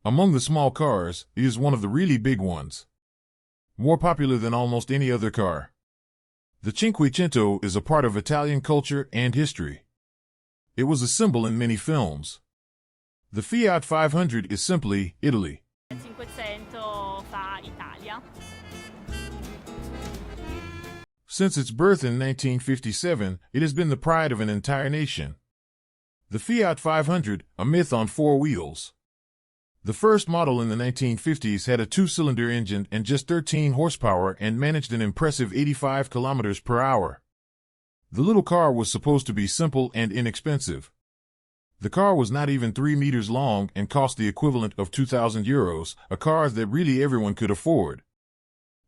Among the small cars, it is one of the really big ones. More popular than almost any other car. The Cinquecento is a part of Italian culture and history. It was a symbol in many films. The Fiat 500 is simply Italy. Cinquecento fa Italia. Since its birth in 1957, it has been the pride of an entire nation. The Fiat 500, a myth on four wheels. The first model in the 1950s had a two-cylinder engine and just 13 horsepower and managed an impressive 85 kilometers per hour. The little car was supposed to be simple and inexpensive. The car was not even 3 meters long and cost the equivalent of €2,000, a car that really everyone could afford.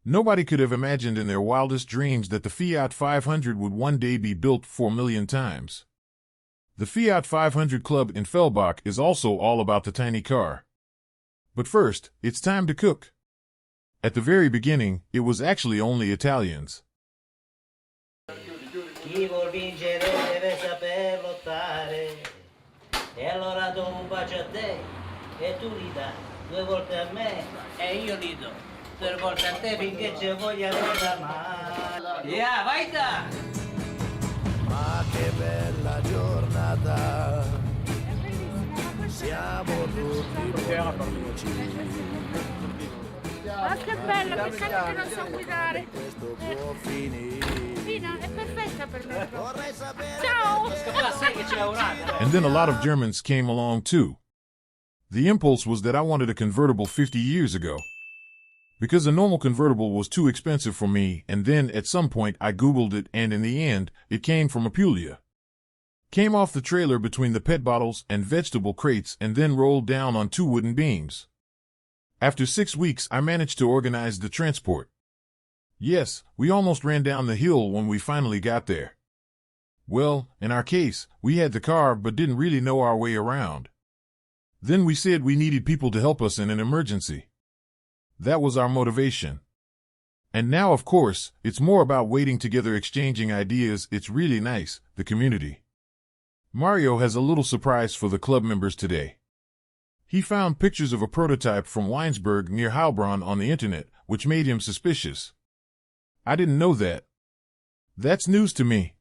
Nobody could have imagined in their wildest dreams that the Fiat 500 would one day be built 4 million times. The Fiat 500 Club in Fellbach is also all about the tiny car. But first, it's time to cook. At the very beginning, it was actually only Italians. Chi vuol vincere deve saper lottare. E allora do un bacio a te e tu li dai 2 volte a me e io li do 3 volte a te finché c'è voglia di amare. Yeah, vai da! Ma che bella giornata. Siamo tutti amici. Ah, che bello, peccato che non so guidare. Questo può finire. Fina, è perfetta per me. Ciao! And then a lot of Germans came along too. The impulse was that I wanted a convertible 50 years ago. Because a normal convertible was too expensive for me, and then at some point I Googled it, and in the end, it came from Apulia. Came off the trailer between the pet bottles and vegetable crates and then rolled down on 2 wooden beams. After 6 weeks, I managed to organize the transport. Yes, we almost ran down the hill when we finally got there. Well, in our case, we had the car but didn't really know our way around. Then we said we needed people to help us in an emergency. That was our motivation. And now, of course, it's more about waiting together, exchanging ideas. It's really nice, the community. Mario has a little surprise for the club members today. He found pictures of a prototype from Weinsberg near Heilbronn on the internet, which made him suspicious. I didn't know that. That's news to me.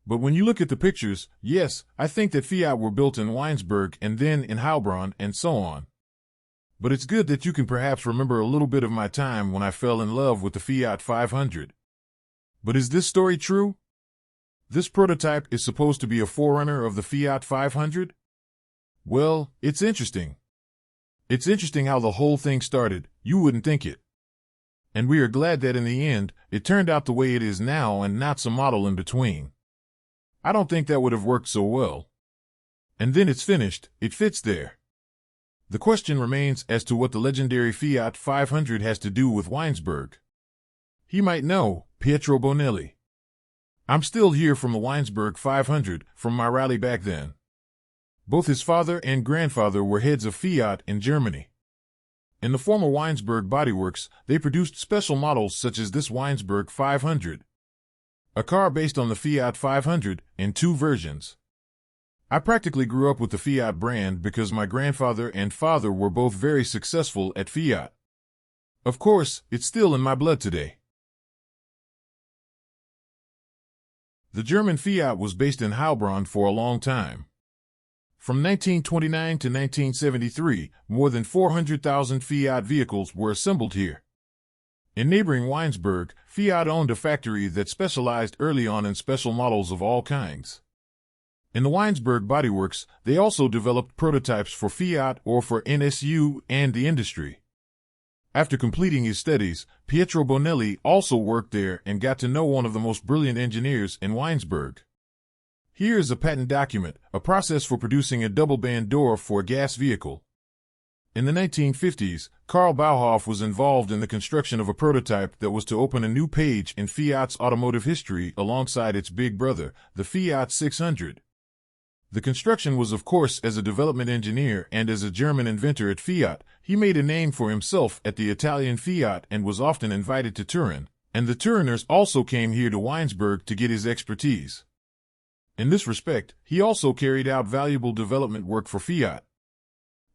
But when you look at the pictures, yes, I think that Fiat were built in Weinsberg and then in Heilbronn and so on. But it's good that you can perhaps remember a little bit of my time when I fell in love with the Fiat 500. But is this story true? This prototype is supposed to be a forerunner of the Fiat 500? Well, it's interesting. It's interesting how the whole thing started. You wouldn't think it. And we are glad that in the end, it turned out the way it is now and not some model in between. I don't think that would have worked so well. And then it's finished, it fits there. The question remains as to what the legendary Fiat 500 has to do with Weinsberg. He might know, Pietro Bonelli. I'm still here from the Weinsberg 500, from my rally back then. Both his father and grandfather were heads of Fiat in Germany. In the former Weinsberg bodyworks, they produced special models such as this Weinsberg 500. A car based on the Fiat 500, in 2 versions. I practically grew up with the Fiat brand because my grandfather and father were both very successful at Fiat. Of course, it's still in my blood today. The German Fiat was based in Heilbronn for a long time. From 1929 to 1973, more than 400,000 Fiat vehicles were assembled here. In neighboring Weinsberg, Fiat owned a factory that specialized early on in special models of all kinds. In the Weinsberg bodyworks, they also developed prototypes for Fiat or for NSU and the industry. After completing his studies, Pietro Bonelli also worked there and got to know one of the most brilliant engineers in Weinsberg. Here is a patent document, a process for producing a double-band door for a gas vehicle. In the 1950s, Karl Bauhoff was involved in the construction of a prototype that was to open a new page in Fiat's automotive history alongside its big brother, the Fiat 600. The construction was, of course, as a development engineer and as a German inventor at Fiat, he made a name for himself at the Italian Fiat and was often invited to Turin, and the Turiners also came here to Weinsberg to get his expertise. In this respect, he also carried out valuable development work for Fiat.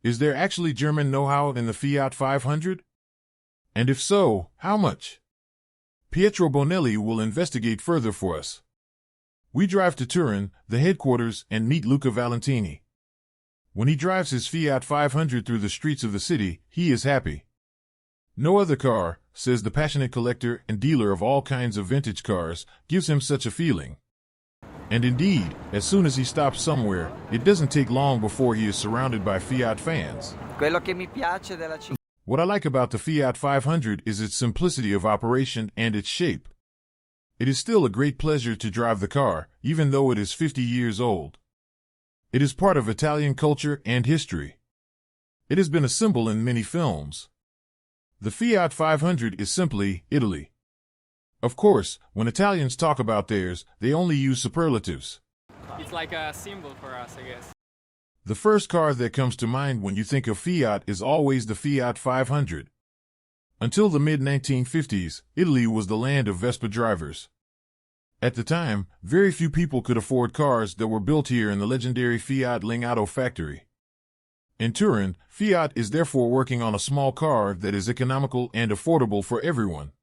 Is there actually German know-how in the Fiat 500? And if so, how much? Pietro Bonelli will investigate further for us. We drive to Turin, the headquarters, and meet Luca Valentini. When he drives his Fiat 500 through the streets of the city, he is happy. No other car, says the passionate collector and dealer of all kinds of vintage cars, gives him such a feeling. And indeed, as soon as he stops somewhere, it doesn't take long before he is surrounded by Fiat fans. What I like about the Fiat 500 is its simplicity of operation and its shape. It is still a great pleasure to drive the car, even though it is 50 years old. It is part of Italian culture and history. It has been a symbol in many films. The Fiat 500 is simply Italy. Of course, when Italians talk about theirs, they only use superlatives. It's like a symbol for us, I guess. The first car that comes to mind when you think of Fiat is always the Fiat 500. Until the mid-1950s, Italy was the land of Vespa drivers. At the time, very few people could afford cars that were built here in the legendary Fiat Lingotto factory. In Turin, Fiat is therefore working on a small car that is economical and affordable for everyone.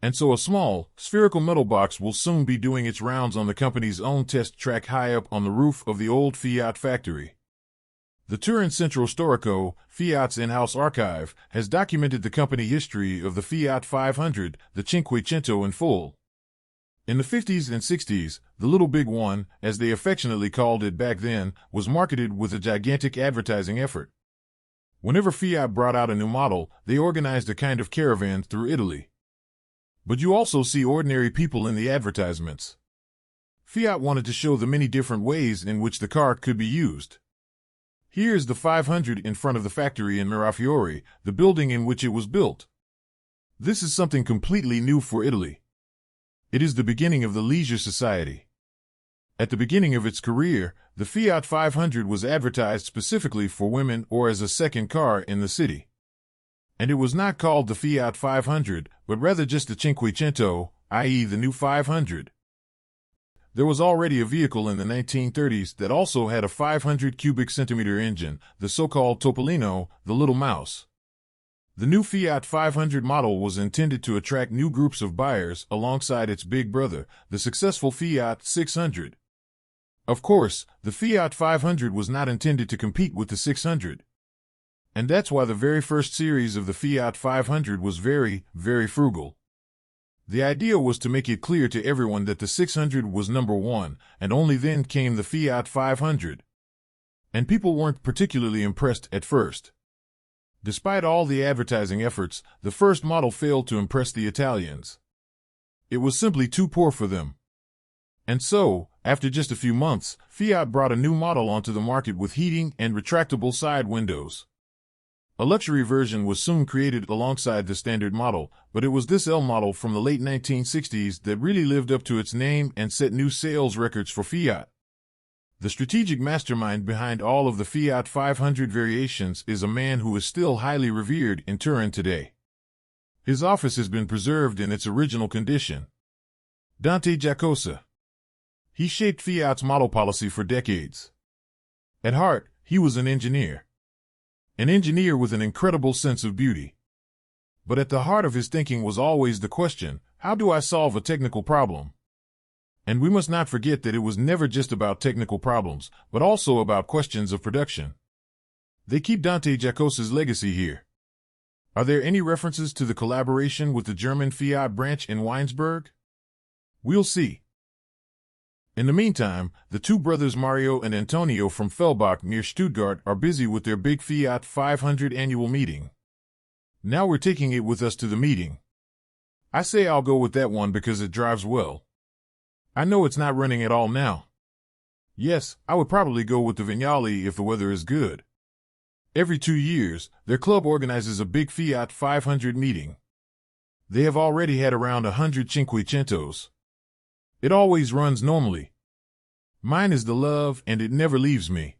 And so a small, spherical metal box will soon be doing its rounds on the company's own test track high up on the roof of the old Fiat factory. The Turin Centro Storico, Fiat's in-house archive, has documented the company history of the Fiat 500, the Cinquecento in full. In the 50s and 60s, the Little Big One, as they affectionately called it back then, was marketed with a gigantic advertising effort. Whenever Fiat brought out a new model, they organized a kind of caravan through Italy. But you also see ordinary people in the advertisements. Fiat wanted to show the many different ways in which the car could be used. Here is the 500 in front of the factory in Mirafiori, the building in which it was built. This is something completely new for Italy. It is the beginning of the leisure society. At the beginning of its career, the Fiat 500 was advertised specifically for women or as a second car in the city. And it was not called the Fiat 500, but rather just the Cinquecento, i.e. the new 500. There was already a vehicle in the 1930s that also had a 500 cubic centimeter engine, the so-called Topolino, the Little Mouse. The new Fiat 500 model was intended to attract new groups of buyers alongside its big brother, the successful Fiat 600. Of course, the Fiat 500 was not intended to compete with the 600. And that's why the very first series of the Fiat 500 was very, very frugal. The idea was to make it clear to everyone that the 600 was number one, and only then came the Fiat 500. And people weren't particularly impressed at first. Despite all the advertising efforts, the first model failed to impress the Italians. It was simply too poor for them. And so, after just a few months, Fiat brought a new model onto the market with heating and retractable side windows. A luxury version was soon created alongside the standard model, but it was this L model from the late 1960s that really lived up to its name and set new sales records for Fiat. The strategic mastermind behind all of the Fiat 500 variations is a man who is still highly revered in Turin today. His office has been preserved in its original condition. Dante Giacosa. He shaped Fiat's model policy for decades. At heart, he was an engineer. An engineer with an incredible sense of beauty. But at the heart of his thinking was always the question, how do I solve a technical problem? And we must not forget that it was never just about technical problems, but also about questions of production. They keep Dante Giacosa's legacy here. Are there any references to the collaboration with the German Fiat branch in Weinsberg? We'll see. In the meantime, the two brothers Mario and Antonio from Fellbach near Stuttgart are busy with their big Fiat 500 annual meeting. Now we're taking it with us to the meeting. I say I'll go with that one because it drives well. I know it's not running at all now. Yes, I would probably go with the Vignale if the weather is good. Every 2 years, their club organizes a big Fiat 500 meeting. They have already had around 100 Cinquecentos. It always runs normally. Mine is the love, and it never leaves me.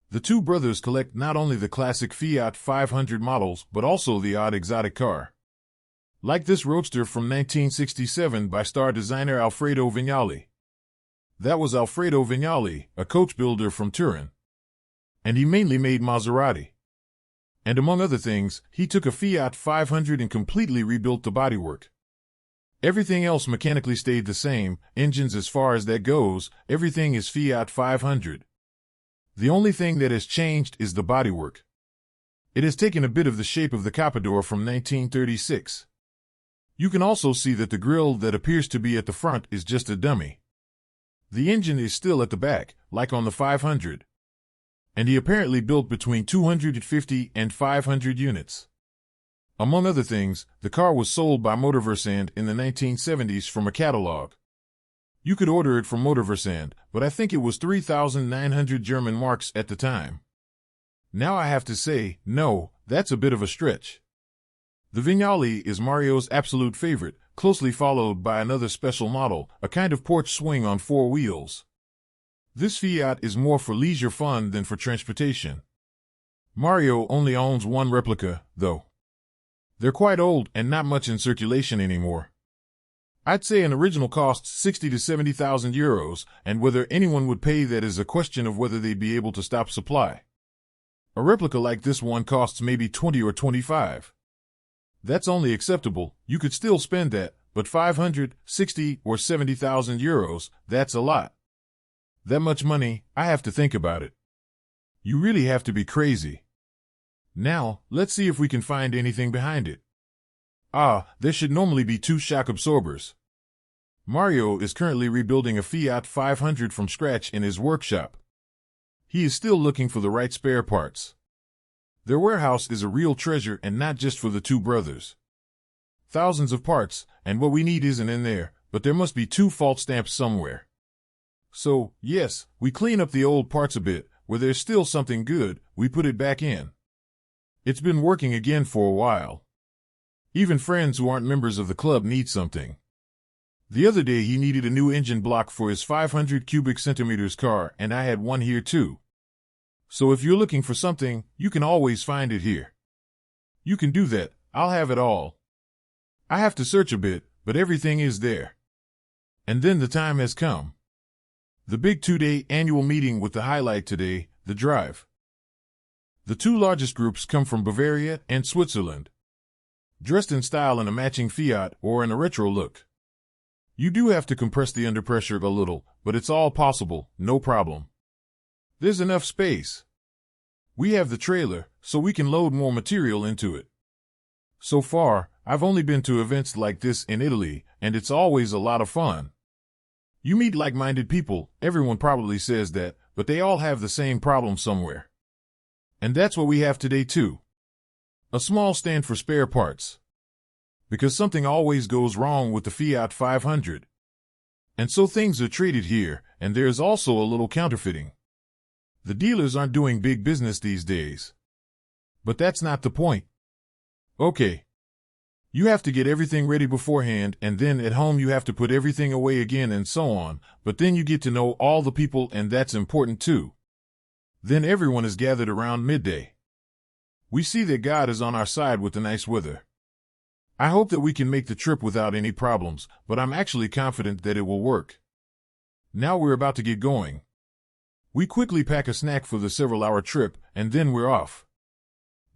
The two brothers collect not only the classic Fiat 500 models, but also the odd exotic car. Like this roadster from 1967 by star designer Alfredo Vignali. That was Alfredo Vignali, a coach builder from Turin. And he mainly made Maserati. And among other things, he took a Fiat 500 and completely rebuilt the bodywork. Everything else mechanically stayed the same, engines as far as that goes, everything is Fiat 500. The only thing that has changed is the bodywork. It has taken a bit of the shape of the Capador from 1936. You can also see that the grille that appears to be at the front is just a dummy. The engine is still at the back, like on the 500. And he apparently built between 250 and 500 units. Among other things, the car was sold by Motorversand in the 1970s from a catalog. You could order it from Motorversand, but I think it was 3,900 German marks at the time. Now I have to say, no, that's a bit of a stretch. The Vignale is Mario's absolute favorite, closely followed by another special model, a kind of porch swing on 4 wheels. This Fiat is more for leisure fun than for transportation. Mario only owns one replica, though. They're quite old and not much in circulation anymore. I'd say an original costs 60 to 70,000 euros, and whether anyone would pay that is a question of whether they'd be able to stop supply. A replica like this one costs maybe 20 or 25. That's only acceptable, you could still spend that, but 500, 60, or 70,000 euros, that's a lot. That much money, I have to think about it. You really have to be crazy. Now, let's see if we can find anything behind it. There should normally be 2 shock absorbers. Mario is currently rebuilding a Fiat 500 from scratch in his workshop. He is still looking for the right spare parts. Their warehouse is a real treasure and not just for the 2 brothers. Thousands of parts, and what we need isn't in there, but there must be 2 fault stamps somewhere. So, yes, we clean up the old parts a bit, where there's still something good, we put it back in. It's been working again for a while. Even friends who aren't members of the club need something. The other day he needed a new engine block for his 500 cubic centimeters car, and I had one here too. So if you're looking for something, you can always find it here. You can do that, I'll have it all. I have to search a bit, but everything is there. And then the time has come. The big 2-day annual meeting with the highlight today, the drive. The 2 largest groups come from Bavaria and Switzerland. Dressed in style in a matching Fiat or in a retro look. You do have to compress the underpressure a little, but it's all possible, no problem. There's enough space. We have the trailer, so we can load more material into it. So far, I've only been to events like this in Italy, and it's always a lot of fun. You meet like-minded people, everyone probably says that, but they all have the same problem somewhere. And that's what we have today too. A small stand for spare parts. Because something always goes wrong with the Fiat 500. And so things are traded here, and there's also a little counterfeiting. The dealers aren't doing big business these days. But that's not the point. Okay. You have to get everything ready beforehand, and then at home you have to put everything away again and so on, but then you get to know all the people and that's important too. Then everyone is gathered around midday. We see that God is on our side with the nice weather. I hope that we can make the trip without any problems, but I'm actually confident that it will work. Now we're about to get going. We quickly pack a snack for the several-hour trip, and then we're off.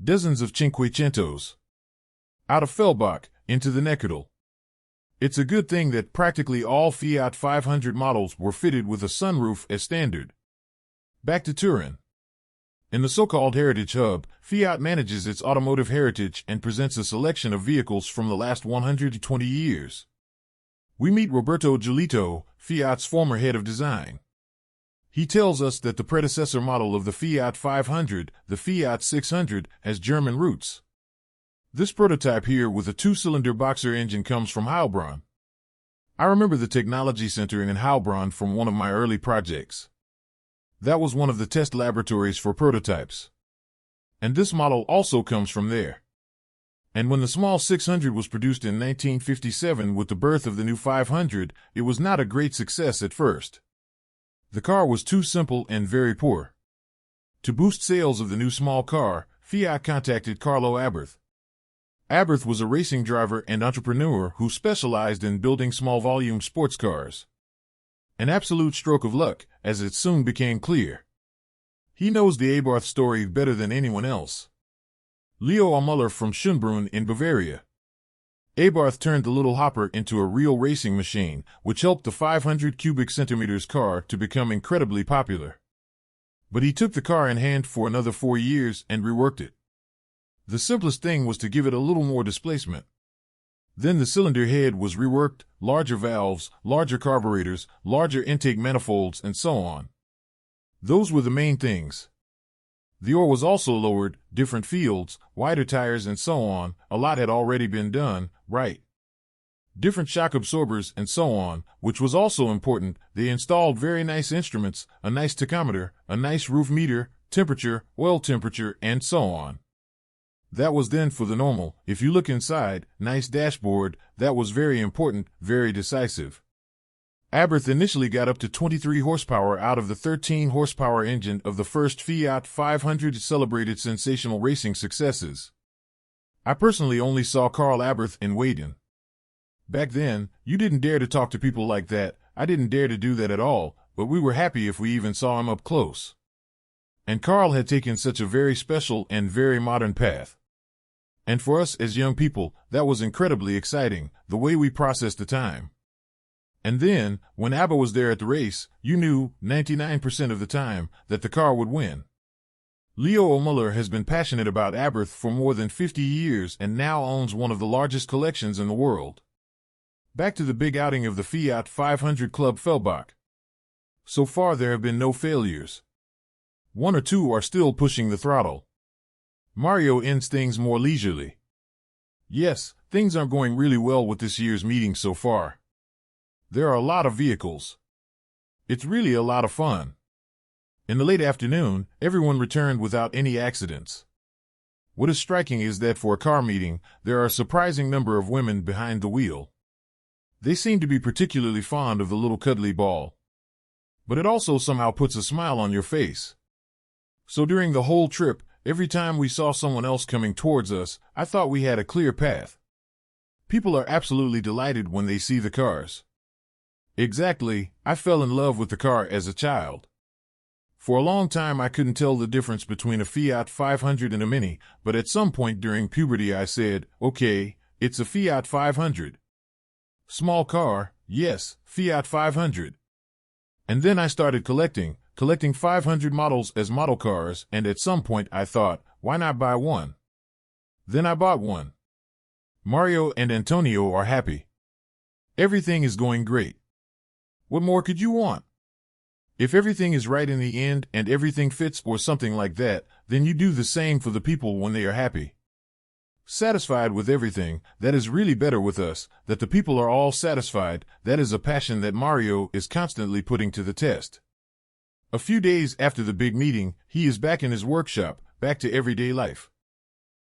Dozens of Cinquecentos. Out of Fellbach, into the Narrated. It's a good thing that practically all Fiat 500 models were fitted with a sunroof as standard. Back to Turin. In the so-called Heritage Hub, Fiat manages its automotive heritage and presents a selection of vehicles from the last 120 years. We meet Roberto Giolito, Fiat's former head of design. He tells us that the predecessor model of the Fiat 500, the Fiat 600, has German roots. This prototype here with a 2-cylinder boxer engine comes from Heilbronn. I remember the technology center in Heilbronn from one of my early projects. That was one of the test laboratories for prototypes. And this model also comes from there. And when the small 600 was produced in 1957 with the birth of the new 500, it was not a great success at first. The car was too simple and very poor. To boost sales of the new small car, Fiat contacted Carlo Abarth. Abarth was a racing driver and entrepreneur who specialized in building small-volume sports cars. An absolute stroke of luck, as it soon became clear. He knows the Rebirth story better than anyone else. Leo Muller from Schönbrunn in Bavaria. Rebirth turned the little hopper into a real racing machine, which helped the 500 cubic centimeters car to become incredibly popular. But he took the car in hand for another 4 years and reworked it. The simplest thing was to give it a little more displacement. Then the cylinder head was reworked, larger valves, larger carburetors, larger intake manifolds, and so on. Those were the main things. The ore was also lowered, different fields, wider tires, and so on. A lot had already been done, right? Different shock absorbers and so on, which was also important. They installed very nice instruments, a nice tachometer, a nice roof meter, temperature, oil temperature, and so on. That was then for the normal. If you look inside, nice dashboard, that was very important, very decisive. Rebirth initially got up to 23 horsepower out of the 13 horsepower engine of the first Fiat 500. Celebrated sensational racing successes. I personally only saw Karl Rebirth in Weiden. Back then, you didn't dare to talk to people like that. I didn't dare to do that at all, but we were happy if we even saw him up close. And Karl had taken such a very special and very modern path. And for us as young people, that was incredibly exciting, the way we processed the time. And then, when ABBA was there at the race, you knew, 99% of the time, that the car would win. Leo Muller has been passionate about Rebirth for more than 50 years and now owns one of the largest collections in the world. Back to the big outing of the Fiat 500 Club Fellbach. So far there have been no failures. 1 or 2 are still pushing the throttle. Mario ends things more leisurely. Yes, things aren't going really well with this year's meeting so far. There are a lot of vehicles. It's really a lot of fun. In the late afternoon, everyone returned without any accidents. What is striking is that for a car meeting, there are a surprising number of women behind the wheel. They seem to be particularly fond of the little cuddly ball. But it also somehow puts a smile on your face. So during the whole trip, every time we saw someone else coming towards us, I thought we had a clear path. People are absolutely delighted when they see the cars. Exactly, I fell in love with the car as a child. For a long time I couldn't tell the difference between a Fiat 500 and a Mini, but at some point during puberty I said, okay, it's a Fiat 500. Small car, yes, Fiat 500. And then I started collecting 500 models as model cars, and at some point I thought, why not buy one? Then I bought one. Mario and Antonio are happy. Everything is going great. What more could you want? If everything is right in the end and everything fits or something like that, then you do the same for the people when they are happy. Satisfied with everything, that is really better with us, that the people are all satisfied, that is a passion that Mario is constantly putting to the test. A few days after the big meeting, he is back in his workshop, back to everyday life.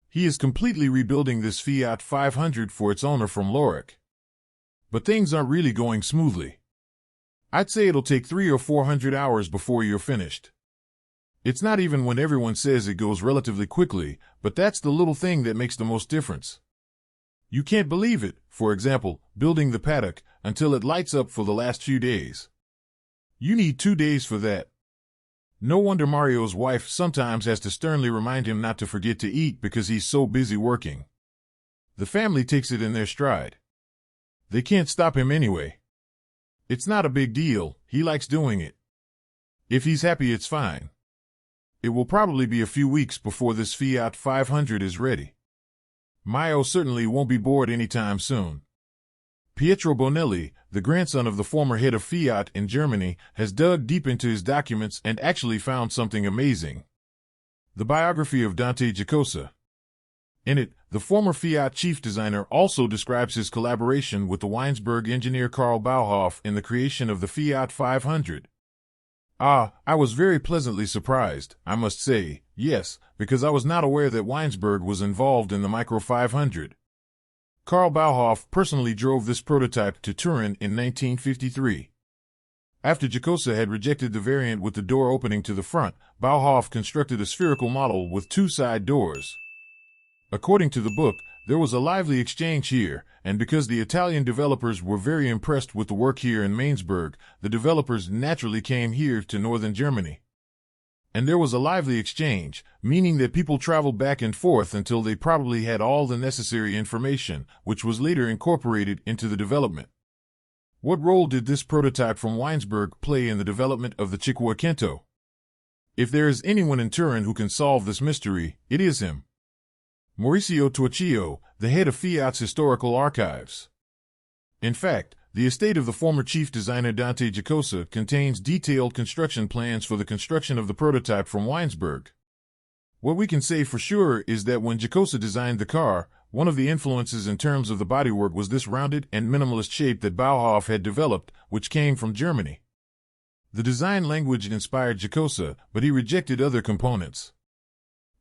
He is completely rebuilding this Fiat 500 for its owner from Lorek. But things aren't really going smoothly. I'd say it'll take 300 or 400 hours before you're finished. It's not even when everyone says it goes relatively quickly, but that's the little thing that makes the most difference. You can't believe it, for example, building the paddock, until it lights up for the last few days. You need 2 days for that. No wonder Mario's wife sometimes has to sternly remind him not to forget to eat because he's so busy working. The family takes it in their stride. They can't stop him anyway. It's not a big deal, he likes doing it. If he's happy, it's fine. It will probably be a few weeks before this Fiat 500 is ready. Mario certainly won't be bored anytime soon. Pietro Bonelli, the grandson of the former head of Fiat in Germany, has dug deep into his documents and actually found something amazing. The biography of Dante Giacosa. In it, the former Fiat chief designer also describes his collaboration with the Weinsberg engineer Karl Bauhoff in the creation of the Fiat 500. I was very pleasantly surprised, I must say, yes, because I was not aware that Weinsberg was involved in the Micro 500. Karl Bauhoff personally drove this prototype to Turin in 1953. After Giacosa had rejected the variant with the door opening to the front, Bauhoff constructed a spherical model with 2 side doors. According to the book, there was a lively exchange here, and because the Italian developers were very impressed with the work here in Mainsburg, the developers naturally came here to northern Germany. And there was a lively exchange, meaning that people traveled back and forth until they probably had all the necessary information, which was later incorporated into the development. What role did this prototype from Weinsberg play in the development of the Cinquecento? If there is anyone in Turin who can solve this mystery, it is him. Maurizio Torchio, the head of Fiat's historical archives. In fact, the estate of the former chief designer Dante Giacosa contains detailed construction plans for the construction of the prototype from Weinsberg. What we can say for sure is that when Giacosa designed the car, one of the influences in terms of the bodywork was this rounded and minimalist shape that Bauhof had developed, which came from Germany. The design language inspired Giacosa, but he rejected other components.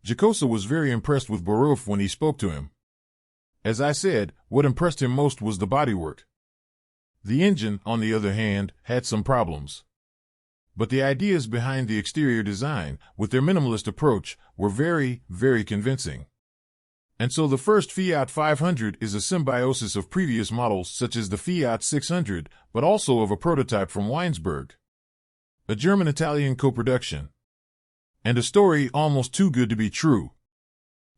Giacosa was very impressed with Barouf when he spoke to him. As I said, what impressed him most was the bodywork. The engine, on the other hand, had some problems. But the ideas behind the exterior design, with their minimalist approach, were very, very convincing. And so the first Fiat 500 is a symbiosis of previous models such as the Fiat 600, but also of a prototype from Weinsberg. A German-Italian co-production. And a story almost too good to be true.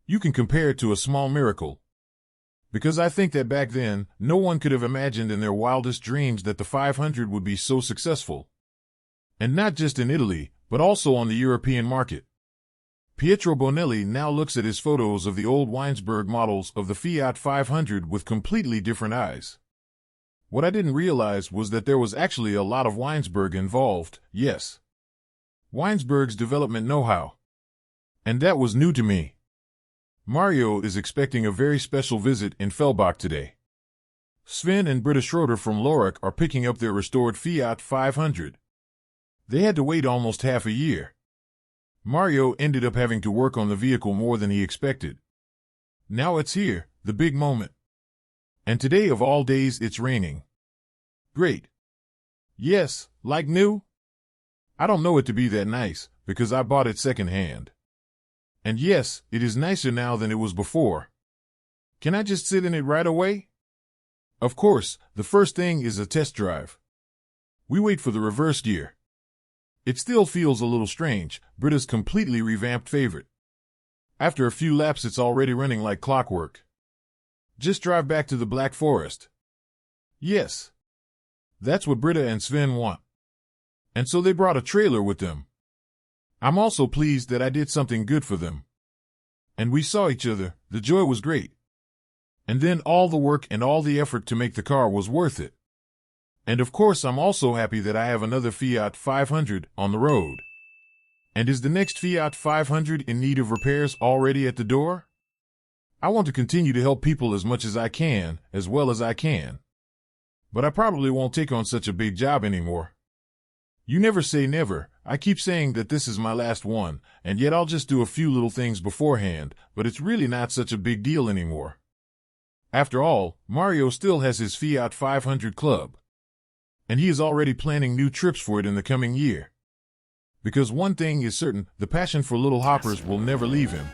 You can compare it to a small miracle. Because I think that back then, no one could have imagined in their wildest dreams that the 500 would be so successful. And not just in Italy, but also on the European market. Pietro Bonelli now looks at his photos of the old Weinsberg models of the Fiat 500 with completely different eyes. What I didn't realize was that there was actually a lot of Weinsberg involved, yes. Weinsberg's development know-how. And that was new to me. Mario is expecting a very special visit in Fellbach today. Sven and Britta Schroeder from Lorach are picking up their restored Fiat 500. They had to wait almost half a year. Mario ended up having to work on the vehicle more than he expected. Now it's here, the big moment. And today of all days it's raining. Great. Yes, like new? I don't know it to be that nice, because I bought it second-hand. And yes, it is nicer now than it was before. Can I just sit in it right away? Of course, the first thing is a test drive. We wait for the reverse gear. It still feels a little strange, Britta's completely revamped favorite. After a few laps it's already running like clockwork. Just drive back to the Black Forest. Yes. That's what Britta and Sven want. And so they brought a trailer with them. I'm also pleased that I did something good for them. And we saw each other, the joy was great. And then all the work and all the effort to make the car was worth it. And of course I'm also happy that I have another Fiat 500 on the road. And is the next Fiat 500 in need of repairs already at the door? I want to continue to help people as much as I can, as well as I can. But I probably won't take on such a big job anymore. You never say never. I keep saying that this is my last one, and yet I'll just do a few little things beforehand, but it's really not such a big deal anymore. After all, Mario still has his Fiat 500 club. And he is already planning new trips for it in the coming year. Because one thing is certain, the passion for little hoppers will never leave him.